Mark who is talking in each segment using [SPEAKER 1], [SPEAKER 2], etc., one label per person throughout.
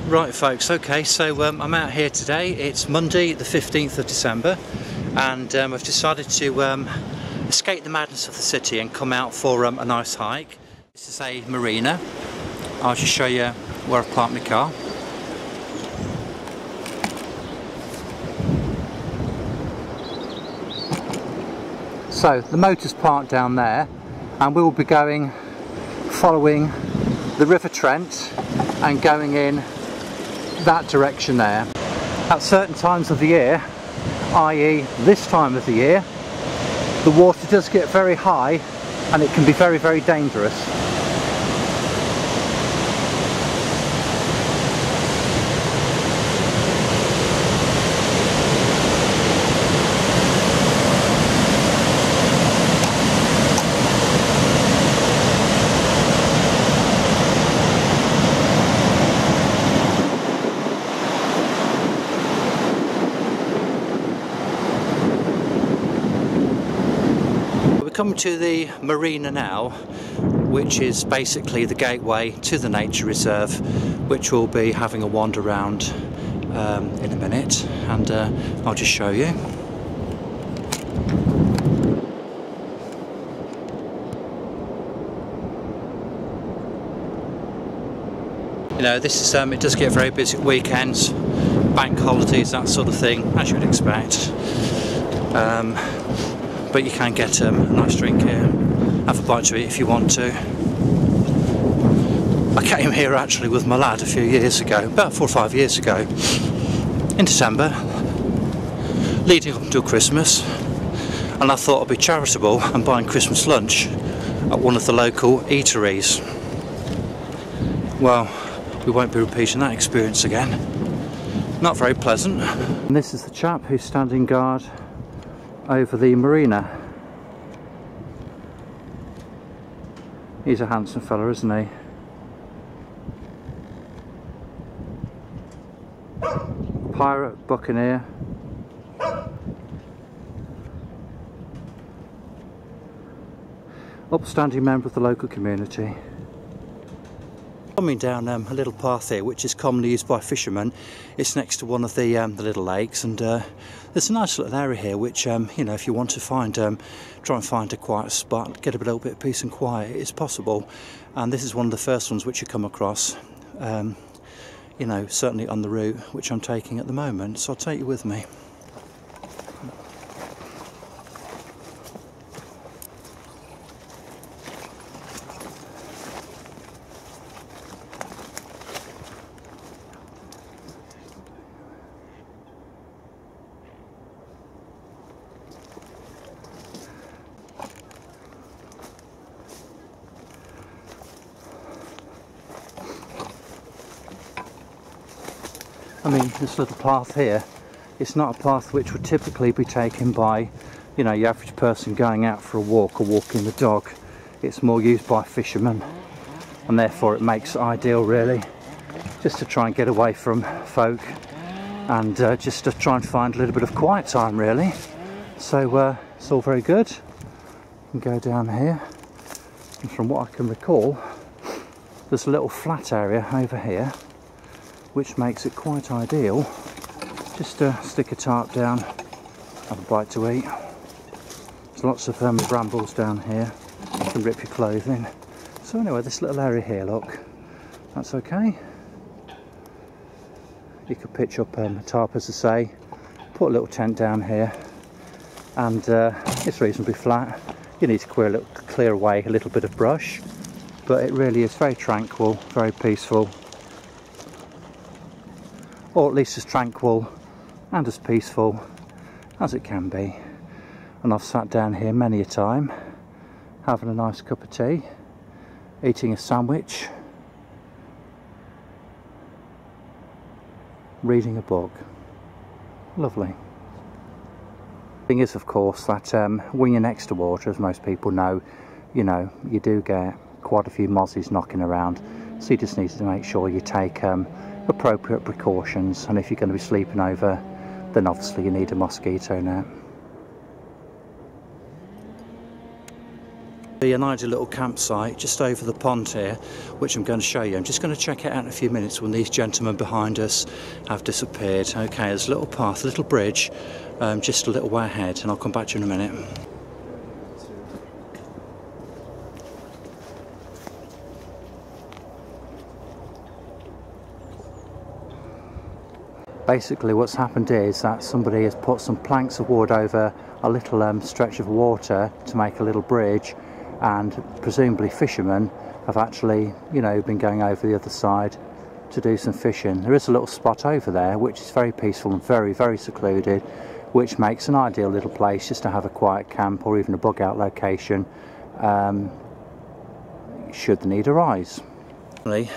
[SPEAKER 1] Right folks, okay, so I'm out here today. It's Monday the 15th of December and I've decided to escape the madness of the city and come out for a nice hike. This is a marina. I'll just show you where I've parked my car. So the motor's parked down there and we'll be following the River Trent and going in that direction there. At certain times of the year, i.e. this time of the year, the water does get very high and it can be very, very dangerous. Come to the marina now, which is basically the gateway to the nature reserve, which we'll be having a wander around in a minute, and I'll just show you. You know, this is it does get very busy at weekends, bank holidays, that sort of thing, as you would expect. But you can get a nice drink here, have a bite to eat if you want to. I came here actually with my lad a few years ago, about 4 or 5 years ago, in December, leading up until Christmas, and I thought I'd be charitable and buying Christmas lunch at one of the local eateries. Well, we won't be repeating that experience again. Not very pleasant. And this is the chap who's standing guard over the marina. He's a handsome fella, isn't he? Pirate, buccaneer. Upstanding member of the local community. Coming down a little path here, which is commonly used by fishermen. It's next to one of the little lakes, and there's a nice little area here which, you know, if you want to find, try and find a quiet spot, get a little bit of peace and quiet, it's possible. And this is one of the first ones which you come across, you know, certainly on the route which I'm taking at the moment, so I'll take you with me. I mean, this little path here, it's not a path which would typically be taken by, you know, your average person going out for a walk or walking the dog. It's more used by fishermen, and therefore it makes it ideal really, just to try and get away from folk and just to try and find a little bit of quiet time really. So it's all very good. You can go down here, and from what I can recall, there's a little flat area over here which makes it quite ideal just to stick a tarp down, have a bite to eat. There's lots of brambles down here, you can rip your clothing. So anyway, this little area here, look, that's okay. You could pitch up a tarp, as I say, put a little tent down here, and it's reasonably flat. You need to clear away a little bit of brush, but it really is very tranquil, very peaceful. Or at least as tranquil and as peaceful as it can be. And I've sat down here many a time, having a nice cup of tea, eating a sandwich, reading a book. Lovely. The thing is, of course, that when you're next to water, as most people know, you do get quite a few mozzies knocking around, so you just need to make sure you take appropriate precautions, and if you're going to be sleeping over, then obviously you need a mosquito net. An ideal little campsite just over the pond here, which I'm going to show you. I'm just going to check it out in a few minutes when these gentlemen behind us have disappeared. Okay, there's a little path, a little bridge, just a little way ahead, and I'll come back to you in a minute. Basically what's happened is that somebody has put some planks of wood over a little stretch of water to make a little bridge, and presumably fishermen have actually, you know, been going over the other side to do some fishing. There is a little spot over there which is very peaceful and very, very secluded, which makes an ideal little place just to have a quiet camp or even a bug out location should the need arise. The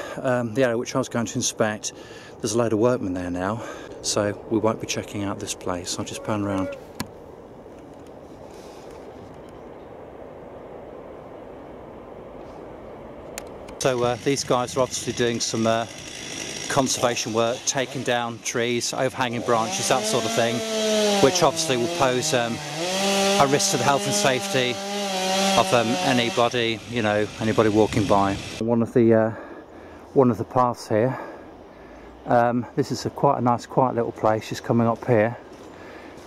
[SPEAKER 1] area which I was going to inspect, there's a load of workmen there now, so we won't be checking out this place. I'll just pan around. So these guys are obviously doing some conservation work, taking down trees, overhanging branches, that sort of thing, which obviously will pose a risk to the health and safety of anybody, you know, anybody walking by. One of the paths here. This is quite a nice, quiet little place, just coming up here,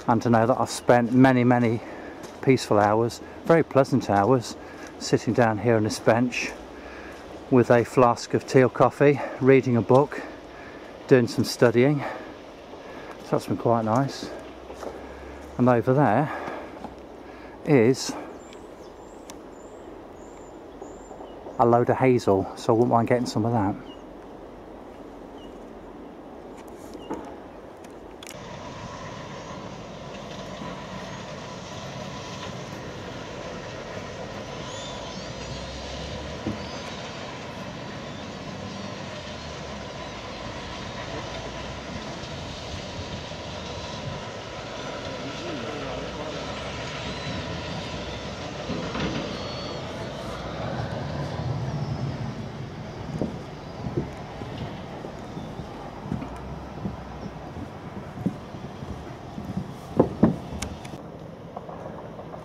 [SPEAKER 1] and to know that I've spent many peaceful hours, very pleasant hours, sitting down here on this bench with a flask of tea or coffee, reading a book, doing some studying. So that's been quite nice. And over there is a load of hazel, so I wouldn't mind getting some of that.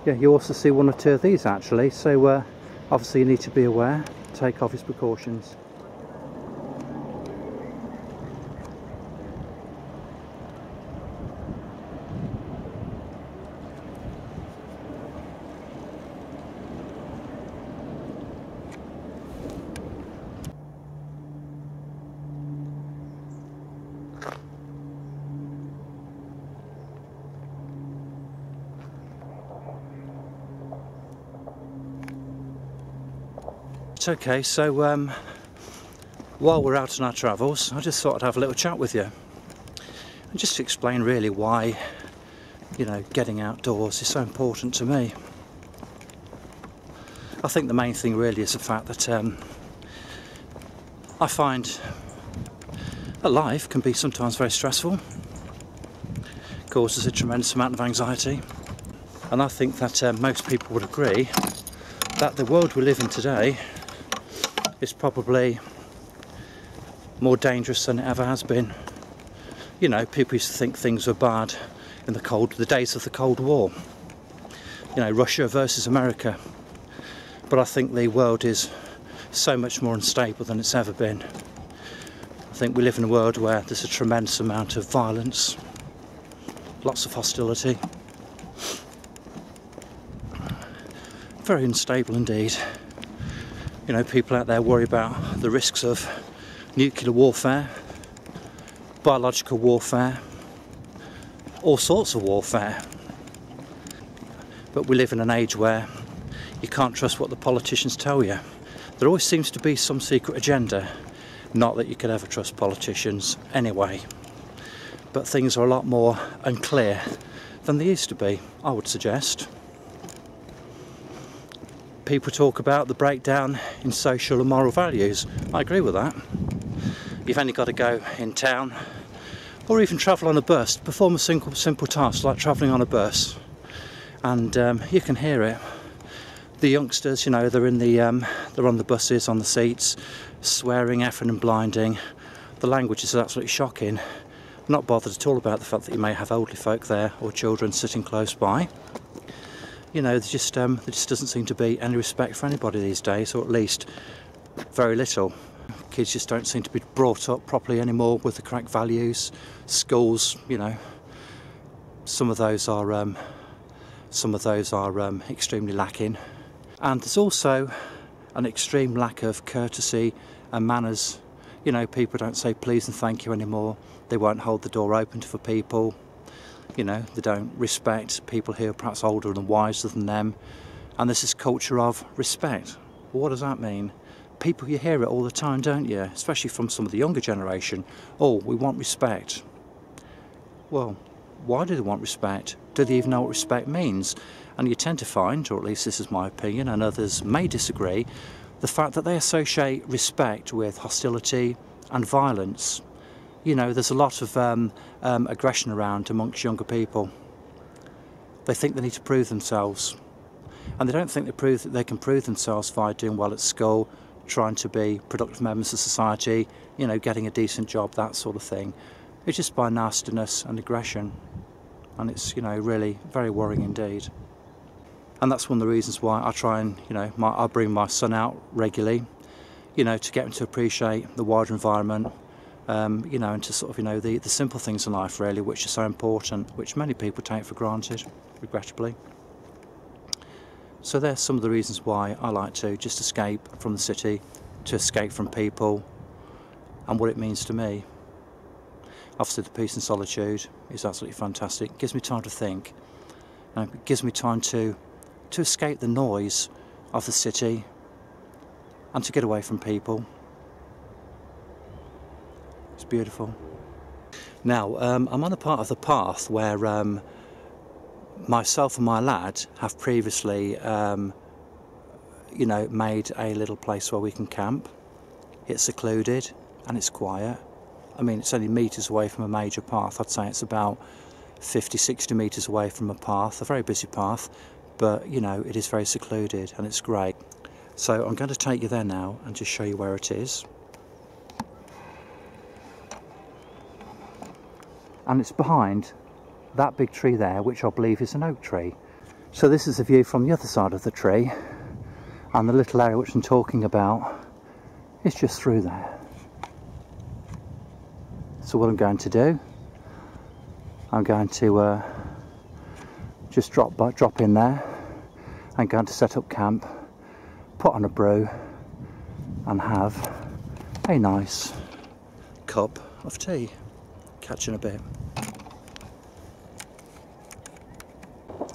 [SPEAKER 1] Yeah, you also see one or two of these actually, so obviously you need to be aware, take obvious precautions. Okay, so while we're out on our travels, I just thought I'd have a little chat with you, and just to explain really why, you know, getting outdoors is so important to me. I think the main thing really is the fact that I find that life can be sometimes very stressful, causes a tremendous amount of anxiety, and I think that most people would agree that the world we live in today is probably more dangerous than it ever has been. You know, people used to think things were bad in the days of the Cold War. You know, Russia versus America. But I think the world is so much more unstable than it's ever been. I think we live in a world where there's a tremendous amount of violence, lots of hostility. Very unstable indeed. You know, people out there worry about the risks of nuclear warfare, biological warfare, all sorts of warfare. But we live in an age where you can't trust what the politicians tell you. There always seems to be some secret agenda. Not that you could ever trust politicians anyway, but things are a lot more unclear than they used to be, I would suggest. People talk about the breakdown in social and moral values. I agree with that. You've only got to go in town or even travel on a bus, perform a simple task like travelling on a bus, and you can hear it. The youngsters, you know, they're on the buses, on the seats, swearing, effing and blinding. The language is absolutely shocking. Not bothered at all about the fact that you may have elderly folk there or children sitting close by. you know, there just doesn't seem to be any respect for anybody these days, or at least very little. Kids just don't seem to be brought up properly anymore with the correct values. Schools, you know, some of those are extremely lacking, and there's also an extreme lack of courtesy and manners. You know, people don't say please and thank you anymore. They won't hold the door open for people. You know, they don't respect people who are perhaps older and wiser than them. And there's this culture of respect. Well, what does that mean? People, you hear it all the time, don't you? Especially from some of the younger generation. Oh, we want respect. Well, why do they want respect? Do they even know what respect means? And you tend to find, or at least this is my opinion, and others may disagree, the fact that they associate respect with hostility and violence. You know, there's a lot of aggression around amongst younger people. They think they need to prove themselves, and they don't think they can prove themselves by doing well at school, trying to be productive members of society, you know, getting a decent job, that sort of thing. It's just by nastiness and aggression, and it's, you know, really very worrying indeed. And that's one of the reasons why I try and, you know, I bring my son out regularly, you know, to get him to appreciate the wider environment, you know, and to sort of, you know, the simple things in life really, which are so important, which many people take for granted, regrettably. So there's some of the reasons why I like to just escape from the city, to escape from people and what it means to me. Obviously the peace and solitude is absolutely fantastic. It gives me time to think, and it gives me time to escape the noise of the city and to get away from people. It's beautiful. Now I'm on a part of the path where myself and my lad have previously you know, made a little place where we can camp. It's secluded and it's quiet. I mean, it's only metres away from a major path. I'd say it's about 50-60 metres away from a path, a very busy path, but you know, it is very secluded and it's great. So I'm going to take you there now and just show you where it is. And it's behind that big tree there, which I believe is an oak tree. So this is a view from the other side of the tree, and the little area which I'm talking about is just through there. So what I'm going to do, I'm going to just drop in there. I'm going to set up camp, put on a brew and have a nice cup of tea. Catch you in a bit.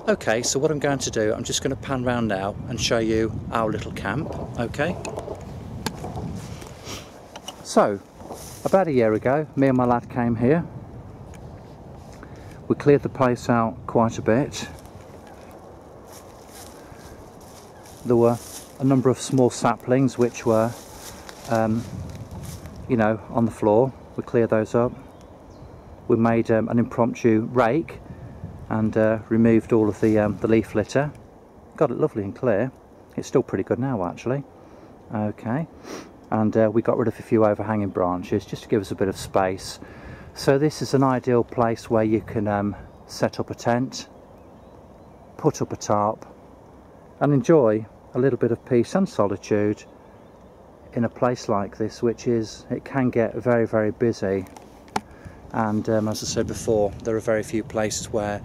[SPEAKER 1] Okay, so what I'm going to do, I'm just going to pan round now and show you our little camp, okay? So, about a year ago, me and my lad came here. We cleared the place out quite a bit. There were a number of small saplings which were, you know, on the floor. We cleared those up. We made an impromptu rake and removed all of the leaf litter. Got it lovely and clear. It's still pretty good now, actually. Okay, and we got rid of a few overhanging branches just to give us a bit of space. So this is an ideal place where you can set up a tent, put up a tarp and enjoy a little bit of peace and solitude in a place like this, which is, it can get very, very busy. And as I said before, there are very few places where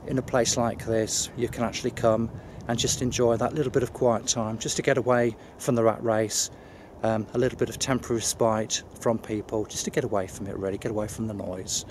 [SPEAKER 1] in a place like this you can actually come and just enjoy that little bit of quiet time, just to get away from the rat race, a little bit of temporary respite from people, just to get away from it really, get away from the noise.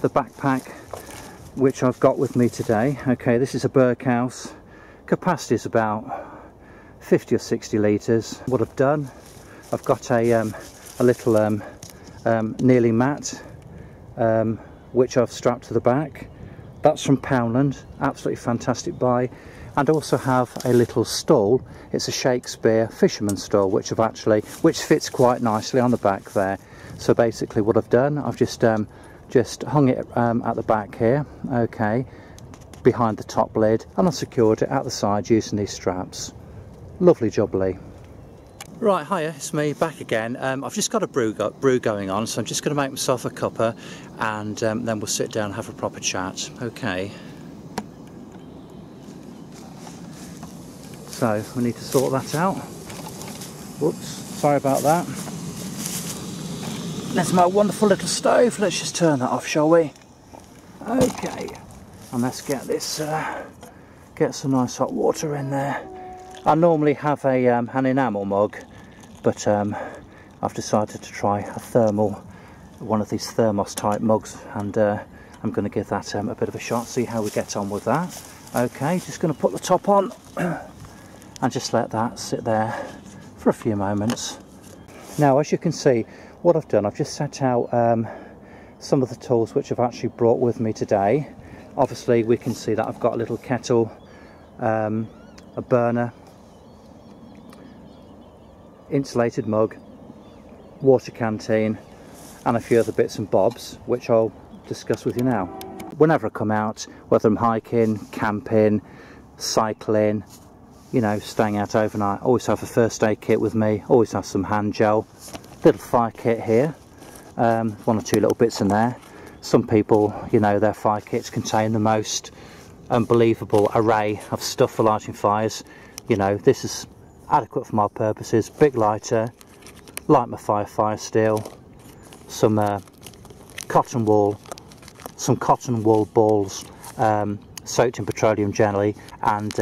[SPEAKER 1] The backpack which I've got with me today, okay, this is a Bushcraft. Capacity is about 50 or 60 litres. What I've done, I've got a little kneeling mat which I've strapped to the back. That's from Poundland, absolutely fantastic buy. And also have a little stall. It's a Shakespeare fisherman's stall which fits quite nicely on the back there. So basically what I've done, I've just hung it at the back here, okay, behind the top lid, and I secured it at the side using these straps. Lovely job, Lee. Right, hiya, it's me back again. I've just got a brew going on, so I'm just going to make myself a cuppa, and then we'll sit down and have a proper chat. Okay. So we need to sort that out. Whoops, sorry about that. There's my wonderful little stove. Let's just turn that off, shall we? Okay, and let's get this, get some nice hot water in there. I normally have an enamel mug, but I've decided to try a thermal, one of these thermos type mugs, and I'm going to give that a bit of a shot, see how we get on with that. Okay, just going to put the top on and just let that sit there for a few moments. Now, as you can see, what I've done, I've just set out some of the tools which I've actually brought with me today. Obviously we can see that I've got a little kettle, a burner, insulated mug, water canteen, and a few other bits and bobs which I'll discuss with you now. Whenever I come out, whether I'm hiking, camping, cycling, you know, staying out overnight, always have a first aid kit with me, always have some hand gel, little fire kit here, one or two little bits in there. Some people, you know, their fire kits contain the most unbelievable array of stuff for lighting fires. You know, this is adequate for my purposes. Big lighter, light my fire steel, some cotton wool balls soaked in petroleum jelly, and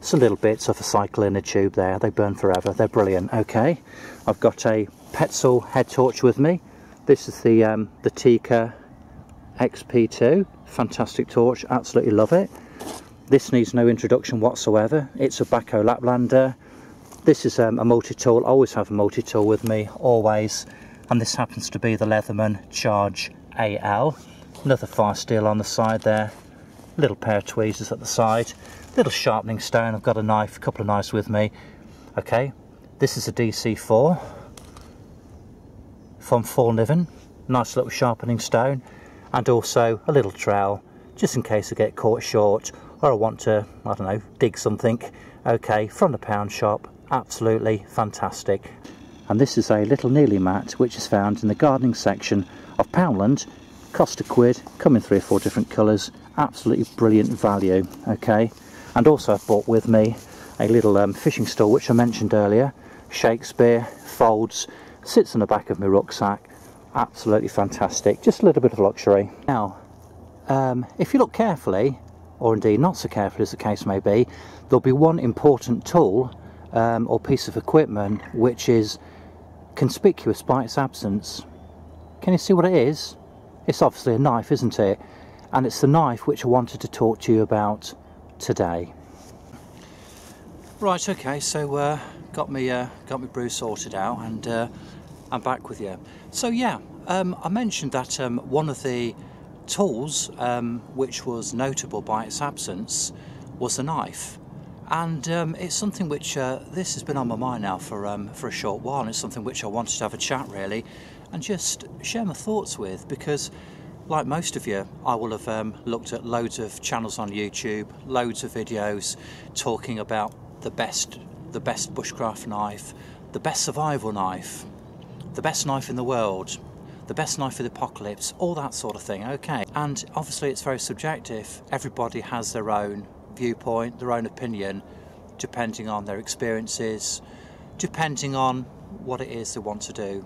[SPEAKER 1] some little bits of a cycle in a tube there. They burn forever, they're brilliant. Okay, I've got a Petzl head torch with me. This is the Tikka XP2, fantastic torch, absolutely love it. This needs no introduction whatsoever. It's a Baco Laplander. This is a multi-tool. I always have a multi-tool with me, always, and this happens to be the Leatherman Charge AL. Another fire steel on the side there, little pair of tweezers at the side, little sharpening stone. I've got a knife, a couple of knives with me. Okay, this is a DC4 from Forniven, nice little sharpening stone, and also a little trowel, just in case I get caught short or I want to, I don't know, dig something. Okay, from the pound shop, absolutely fantastic. And this is a little kneeling mat which is found in the gardening section of Poundland. Cost £1, come in 3 or 4 different colours, absolutely brilliant value. Okay, and also I've brought with me a little fishing stool which I mentioned earlier, Shakespeare, folds, sits on the back of my rucksack, absolutely fantastic, just a little bit of luxury. Now, if you look carefully, or indeed not so carefully as the case may be, there'll be one important tool or piece of equipment which is conspicuous by its absence. Can you see what it is? It's obviously a knife, isn't it? And it's the knife which I wanted to talk to you about today. Right, okay, so got me brew sorted out, and I'm back with you. So yeah, I mentioned that one of the tools which was notable by its absence was a knife, and it's something which this has been on my mind now for a short while, and it's something which I wanted to have a chat really and just share my thoughts with, because like most of you, I will have looked at loads of channels on YouTube, loads of videos talking about the best bushcraft knife, the best survival knife, the best knife in the world, the best knife for the apocalypse, all that sort of thing. Okay, and obviously it's very subjective. Everybody has their own viewpoint, their own opinion, depending on their experiences, depending on what it is they want to do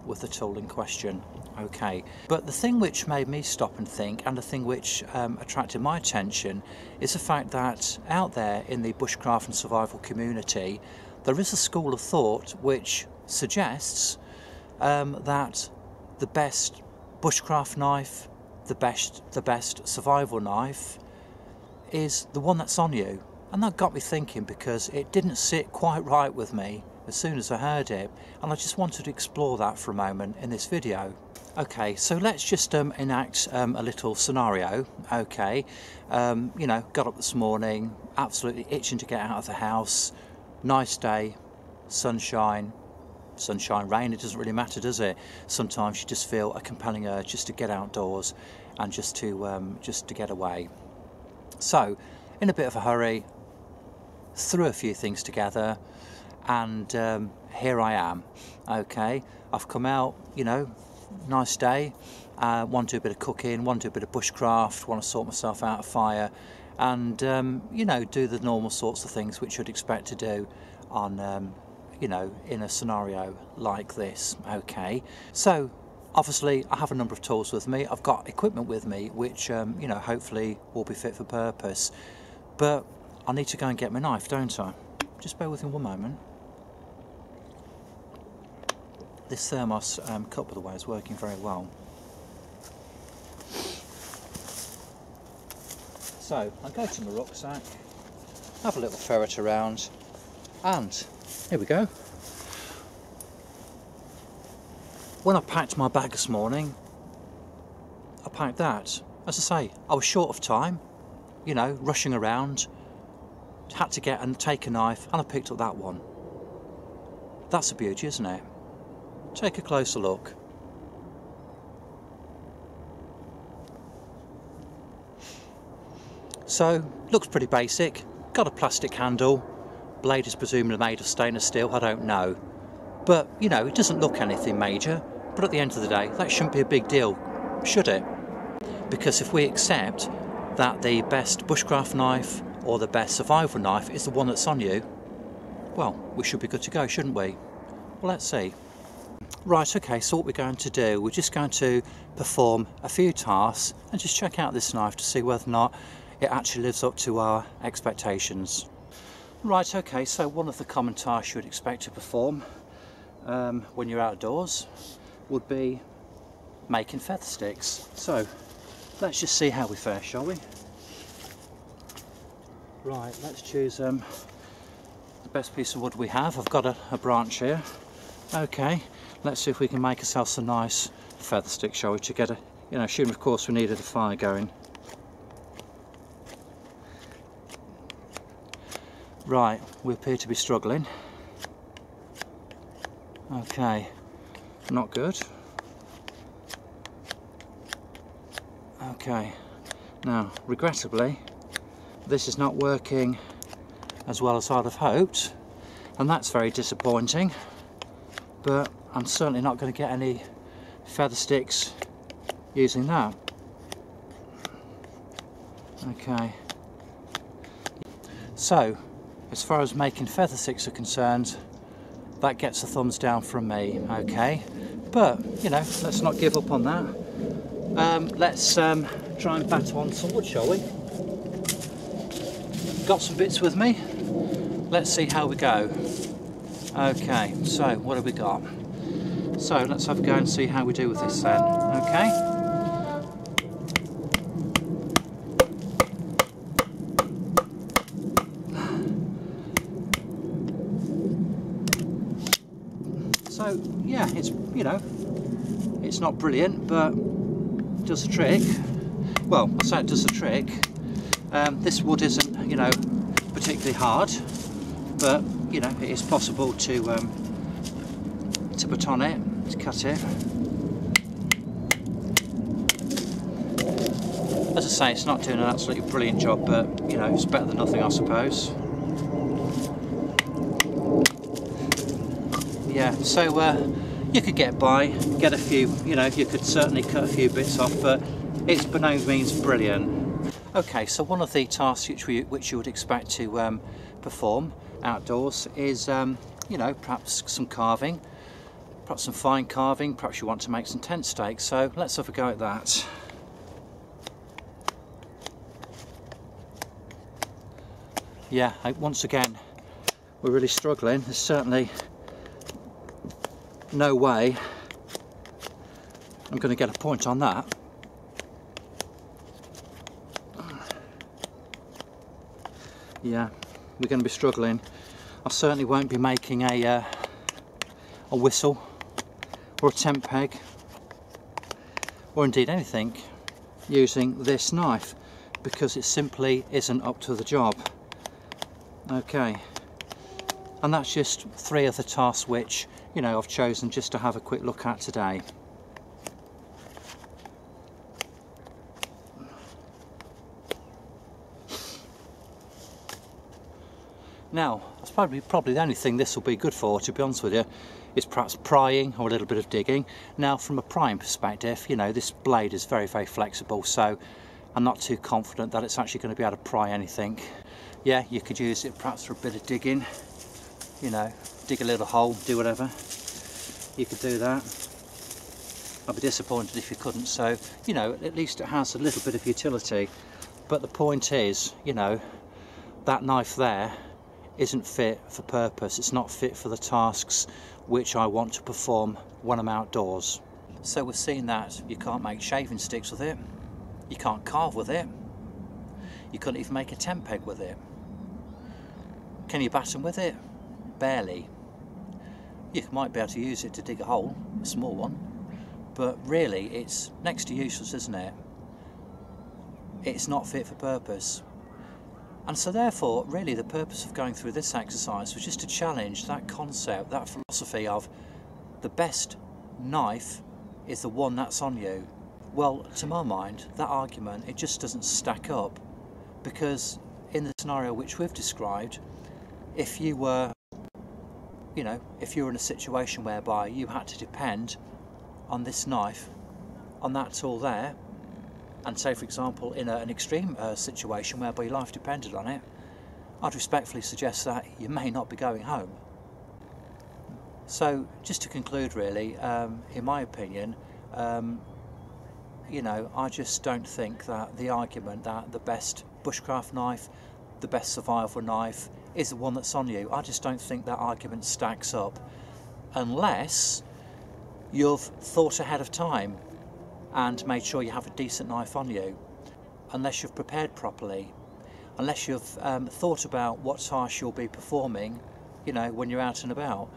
[SPEAKER 1] with the tool in question. Okay, but the thing which made me stop and think, and the thing which attracted my attention, is the fact that out there in the bushcraft and survival community there is a school of thought which suggests that the best bushcraft knife, the best survival knife, is the one that's on you. And that got me thinking, because it didn't sit quite right with me as soon as I heard it, and I just wanted to explore that for a moment in this video. Okay, so let's just enact a little scenario. Okay, you know, got up this morning, absolutely itching to get out of the house. Nice day, sunshine, rain, it doesn't really matter, does it? Sometimes you just feel a compelling urge just to get outdoors and just to get away. So, in a bit of a hurry, threw a few things together, and here I am. Okay, I've come out, you know, nice day, want to do a bit of cooking, want to do a bit of bushcraft, want to sort myself out a fire, and you know, do the normal sorts of things which you'd expect to do on you know, in a scenario like this. Okay, so obviously I have a number of tools with me, I've got equipment with me which you know, hopefully will be fit for purpose, but I need to go and get my knife, don't I? Just bear with me one moment. This thermos cup, by the way, is working very well. So I go to my rucksack, have a little ferret around, and here we go. When I packed my bag this morning, I packed that. As I say, I was short of time, you know, rushing around, had to get and take a knife, and I picked up that one. That's a beauty, isn't it? Take a closer look. So, looks pretty basic. Got a plastic handle. Blade is presumably made of stainless steel, I don't know. But, you know, it doesn't look anything major. But at the end of the day, that shouldn't be a big deal, should it? Because if we accept that the best bushcraft knife or the best survival knife is the one that's on you, well, we should be good to go, shouldn't we? Well, let's see. Right, okay, so what we're going to do, we're just going to perform a few tasks and just check out this knife to see whether or not it actually lives up to our expectations. Right, okay, so one of the common tasks you would expect to perform when you're outdoors would be making feather sticks. So, let's just see how we fare, shall we? Right, let's choose the best piece of wood we have. I've got a branch here. Okay, let's see if we can make ourselves some nice feather sticks, shall we, to get a, you know, assuming of course we needed a fire going. Right, we appear to be struggling. Okay, not good. Okay, now regrettably this is not working as well as I'd have hoped, and that's very disappointing, but I'm certainly not going to get any feather sticks using that. Okay, so as far as making feather sticks are concerned, that gets a thumbs down from me. Okay, but you know, let's not give up on that. Let's try and batter on some wood, shall we? Got some bits with me, let's see how we go. Okay, so what have we got? So let's have a go and see how we do with this then. Okay, so yeah, it's, you know, it's not brilliant, but it does the trick. Well, I say it does the trick. This wood isn't, you know, particularly hard, but you know, it is possible to put on it, to cut it. As I say, it's not doing an absolutely brilliant job, but you know, it's better than nothing, I suppose. Yeah, so you could get by, get a few, you know, you could certainly cut a few bits off, but it's by no means brilliant. Okay, so one of the tasks which you would expect to perform outdoors is, you know, perhaps some carving, perhaps some fine carving, perhaps you want to make some tent stakes, so let's have a go at that. Yeah, once again, we're really struggling. There's certainly no way I'm going to get a point on that. Yeah, we're going to be struggling. I certainly won't be making a whistle or a tent peg, or indeed anything, using this knife, because it simply isn't up to the job. Okay, and that's just 3 of the tasks which, you know, I've chosen just to have a quick look at today. Now, that's probably the only thing this will be good for, to be honest with you, is perhaps prying or a little bit of digging. Now, from a prying perspective, you know, this blade is very, very flexible, so I'm not too confident that it's actually going to be able to pry anything. Yeah, you could use it perhaps for a bit of digging, you know, dig a little hole, do whatever. You could do that. I'd be disappointed if you couldn't, so, you know, at least it has a little bit of utility. But the point is, you know, that knife there isn't fit for purpose. It's not fit for the tasks which I want to perform when I'm outdoors. So we've seen that you can't make shaving sticks with it, you can't carve with it, you couldn't even make a tent peg with it. Can you batten with it? Barely. You might be able to use it to dig a hole, a small one, but really it's next to useless, isn't it? It's not fit for purpose. And so therefore, really the purpose of going through this exercise was just to challenge that concept, that philosophy of the best knife is the one that's on you. Well, to my mind, that argument, it just doesn't stack up, because in the scenario which we've described, if you were, you know, if you were in a situation whereby you had to depend on this knife, on that tool there, and say for example in an extreme situation whereby your life depended on it, I'd respectfully suggest that you may not be going home. So just to conclude really, in my opinion, you know, I just don't think that the argument that the best bushcraft knife, the best survival knife is the one that's on you, I just don't think that argument stacks up, unless you've thought ahead of time and made sure you have a decent knife on you, unless you've prepared properly, unless you've thought about what task you'll be performing, you know, when you're out and about.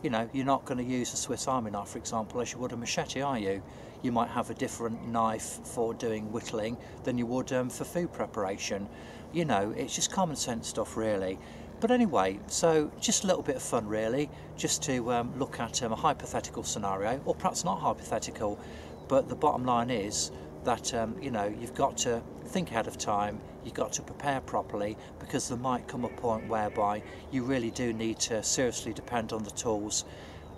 [SPEAKER 1] You know, you're not going to use a Swiss Army knife, for example, as you would a machete, are you? You might have a different knife for doing whittling than you would for food preparation. You know, it's just common sense stuff really. But anyway, so just a little bit of fun really, just to look at a hypothetical scenario, or perhaps not hypothetical, but the bottom line is that you know, you've got to think ahead of time, you've got to prepare properly, because there might come a point whereby you really do need to seriously depend on the tools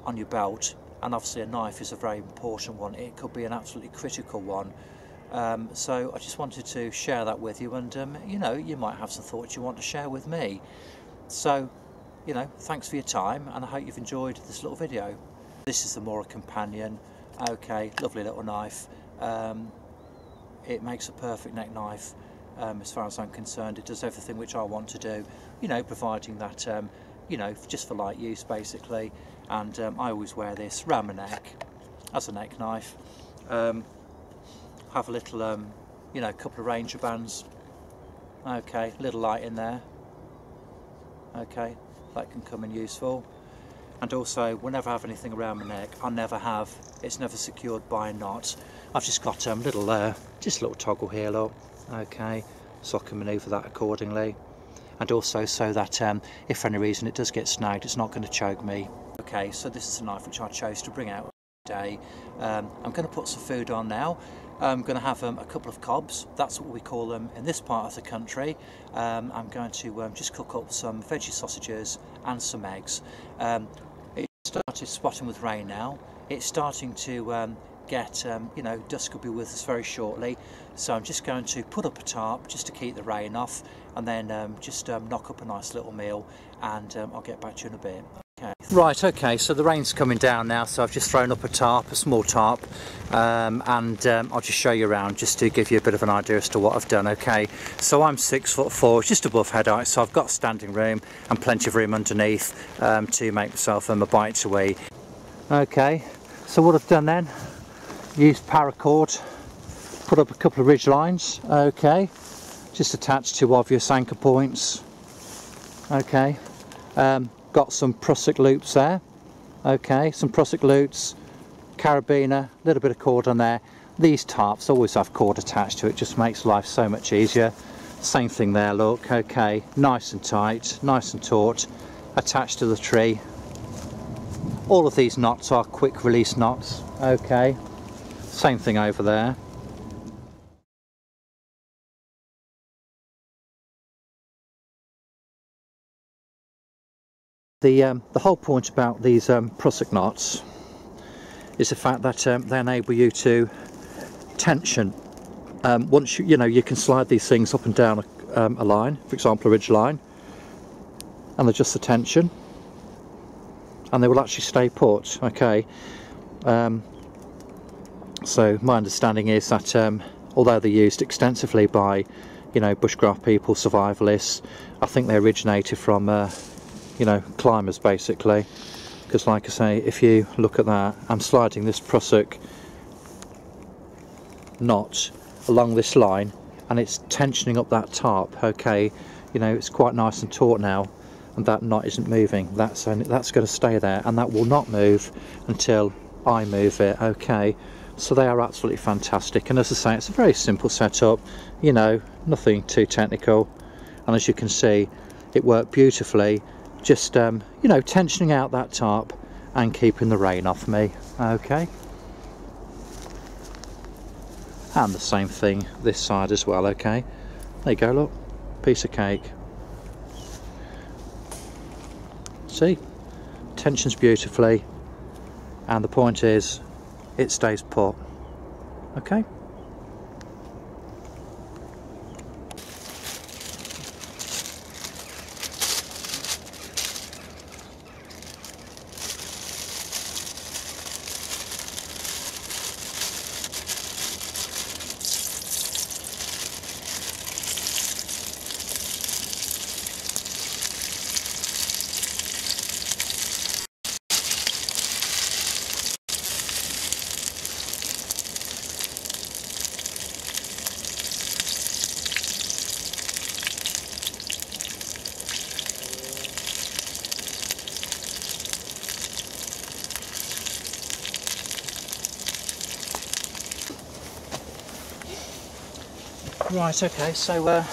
[SPEAKER 1] on your belt, and obviously a knife is a very important one. It could be an absolutely critical one. So I just wanted to share that with you, and you know, you might have some thoughts you want to share with me. So, you know, thanks for your time, and I hope you've enjoyed this little video. This is the Mora Companion. Okay, lovely little knife. It makes a perfect neck knife as far as I'm concerned. It does everything which I want to do, you know, providing that, you know, just for light use basically. And I always wear this round my neck as a neck knife. Have a little, you know, couple of Ranger bands. Okay, little light in there. Okay, that can come in useful. And also, whenever I have anything around my neck, it's never secured by a knot. I've just got just a little toggle here, look. Okay, so I can manoeuvre that accordingly. And also so that if for any reason it does get snagged, it's not going to choke me. Okay, so this is a knife which I chose to bring out today. I'm going to put some food on now. I'm going to have a couple of cobs, that's what we call them in this part of the country. I'm going to just cook up some veggie sausages and some eggs. It started spotting with rain now. It's starting to get, you know, dusk will be with us very shortly. So I'm just going to put up a tarp just to keep the rain off, and then just knock up a nice little meal, and I'll get back to you in a bit. Okay. Right, okay, so the rain's coming down now, so I've just thrown up a tarp, a small tarp, and I'll just show you around just to give you a bit of an idea as to what I've done. Okay, so I'm 6'4", just above head height, so I've got standing room and plenty of room underneath to make myself a bite to eat. Okay, so what I've done then, used paracord, put up a couple of ridge lines, okay, just attached to obvious anchor points. Okay, got some prusik loops there. Okay, some prusik loops, carabiner, a little bit of cord on there. These tarps always have cord attached to it, just makes life so much easier. Same thing there, look. Okay, nice and tight, nice and taut, attached to the tree. All of these knots are quick release knots. Okay, same thing over there. The whole point about these prusik knots is the fact that they enable you to tension. Once you can slide these things up and down a line, for example a ridge line, and adjust the tension, and they will actually stay put. Okay, so my understanding is that although they're used extensively by bushcraft people, survivalists, I think they originated from climbers basically, because like I say, if you look at that, I'm sliding this prusik knot along this line and it's tensioning up that tarp. Okay, it's quite nice and taut now, and that knot isn't moving. That's going to stay there, and that will not move until I move it. Okay, so they are absolutely fantastic, and as I say, it's a very simple setup, nothing too technical, and as you can see, it worked beautifully, just tensioning out that tarp and keeping the rain off me. Okay, and the same thing this side as well. Okay, there you go, look, piece of cake. See, tensions beautifully, and the point is it stays put. Okay, right, okay, so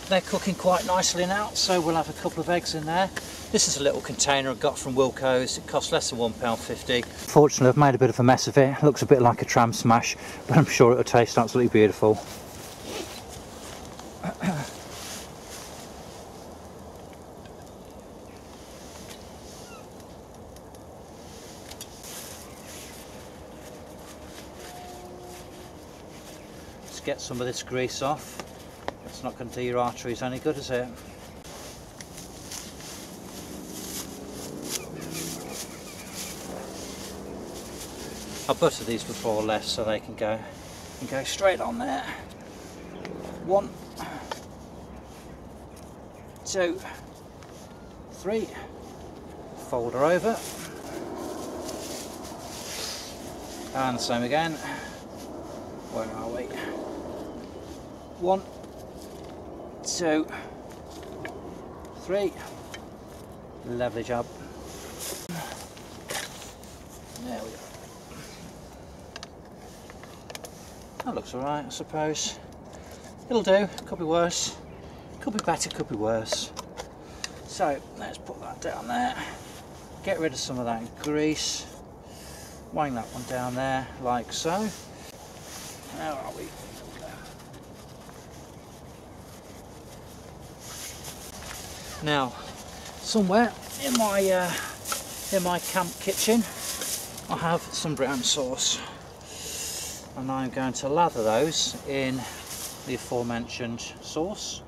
[SPEAKER 1] they're cooking quite nicely now, so we'll have a couple of eggs in there. This is a little container I got from Wilko's. It cost less than £1.50. Fortunately, I've made a bit of a mess of it. It looks a bit like a tram smash, but I'm sure it'll taste absolutely beautiful. Let's get some of this grease off. It's not going to do your arteries any good, is it? I buttered these before less so they can go straight on there. 1, 2, 3. Fold her over. And the same again. Where are we? 1, 2, 3. Lovely job. There we go. That looks alright, I suppose. It'll do, could be worse. Could be better, could be worse. So, let's put that down there. Get rid of some of that grease. Wang that one down there, like so. Where are we? Now, somewhere in my camp kitchen, I have some brown sauce. And I'm going to lather those in the aforementioned sauce,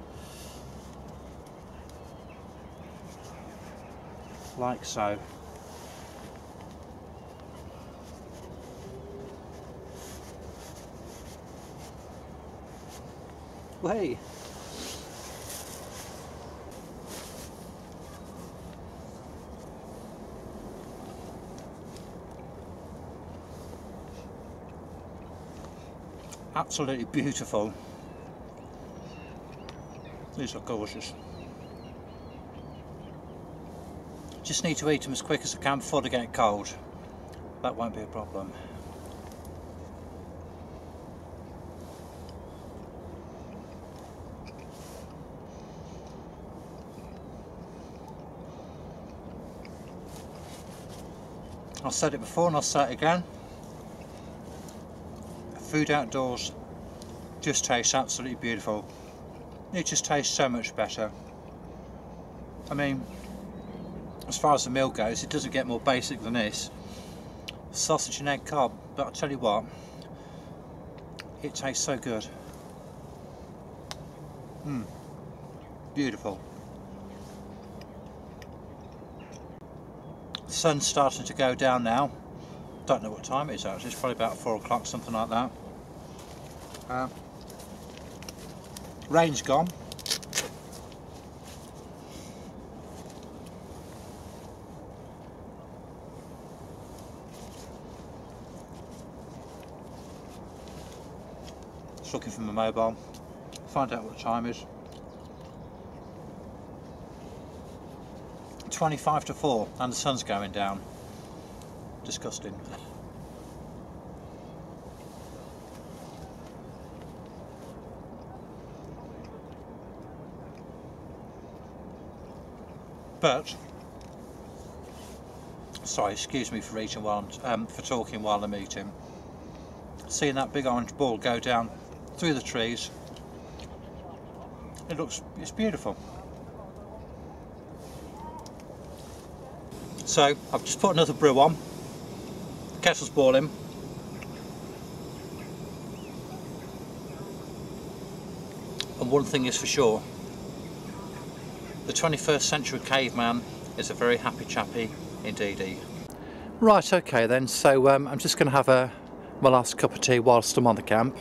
[SPEAKER 1] like so. Hey. Absolutely beautiful. These are gorgeous. Just need to eat them as quick as I can before they get cold. That won't be a problem. I've said it before and I'll say it again. Food outdoors just tastes absolutely beautiful. It just tastes so much better. I mean, as far as the meal goes, it doesn't get more basic than this. Sausage and egg cob, but I'll tell you what, it tastes so good. Beautiful. The sun's starting to go down now. Don't know what time it is actually, it's probably about 4 o'clock, something like that. Rain's gone. Just looking for my mobile, find out what the time is. 25 to 4 and the sun's going down. Disgusting. But sorry, excuse me for eating while for talking while I'm eating. Seeing that big orange ball go down through the trees, it's beautiful. So I've just put another brew on. The kettle's boiling. And one thing is for sure, the 21st century caveman is a very happy chappy indeedy. Right, okay then, so I'm just going to have my last cup of tea whilst I'm on the camp.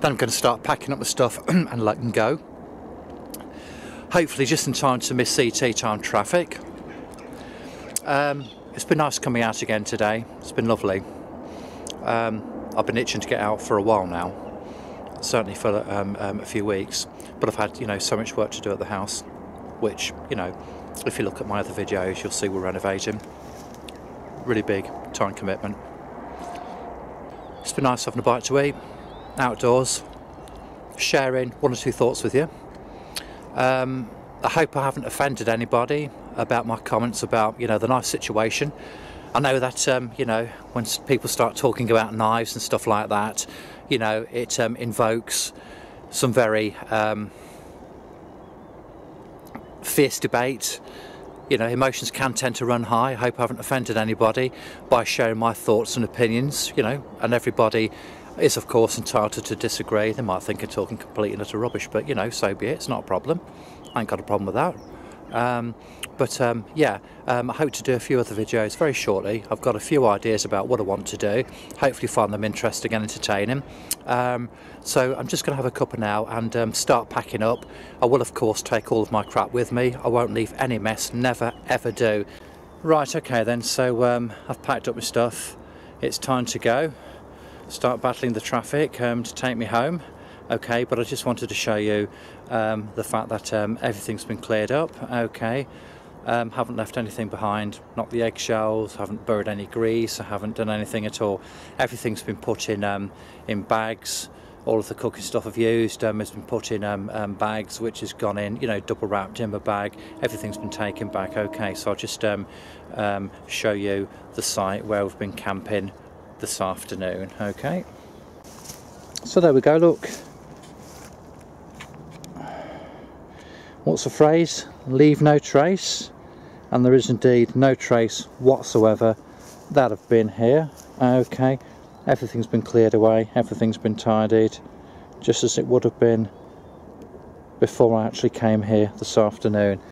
[SPEAKER 1] Then I'm going to start packing up the stuff and letting go. Hopefully just in time to miss CT time traffic. It's been nice coming out again today, it's been lovely. I've been itching to get out for a while now, certainly for a few weeks, but I've had, you know, so much work to do at the house, which, you know, if you look at my other videos you'll see we're renovating. Really big time commitment. It's been nice having a bite to eat, outdoors, sharing one or two thoughts with you. I hope I haven't offended anybody about my comments about, you know, the knife situation. I know that, you know, when people start talking about knives and stuff like that, you know, it invokes some very fierce debate. You know, emotions can tend to run high. I hope I haven't offended anybody by sharing my thoughts and opinions, you know, and everybody is of course entitled to disagree. They might think I'm talking complete and utter rubbish, but you know, so be it, it's not a problem. I ain't got a problem with that. Yeah, I hope to do a few other videos very shortly. I've got a few ideas about what I want to do. Hopefully find them interesting and entertaining. So I'm just going to have a cuppa now and start packing up. I will of course take all of my crap with me. I won't leave any mess, never ever do. Right, okay then, so I've packed up my stuff. It's time to go. Start battling the traffic to take me home. Okay, but I just wanted to show you the fact that everything's been cleared up. Okay, haven't left anything behind, not the eggshells, haven't buried any grease, I haven't done anything at all. Everything's been put in bags. All of the cooking stuff I've used has been put in bags, which has gone in, you know, double wrapped in a bag. Everything's been taken back. Okay, so I'll just show you the site where we've been camping this afternoon. Okay, so there we go, look. What's the phrase? Leave no trace. And there is indeed no trace whatsoever that have been here. Okay, everything's been cleared away, everything's been tidied, just as it would have been before I actually came here this afternoon.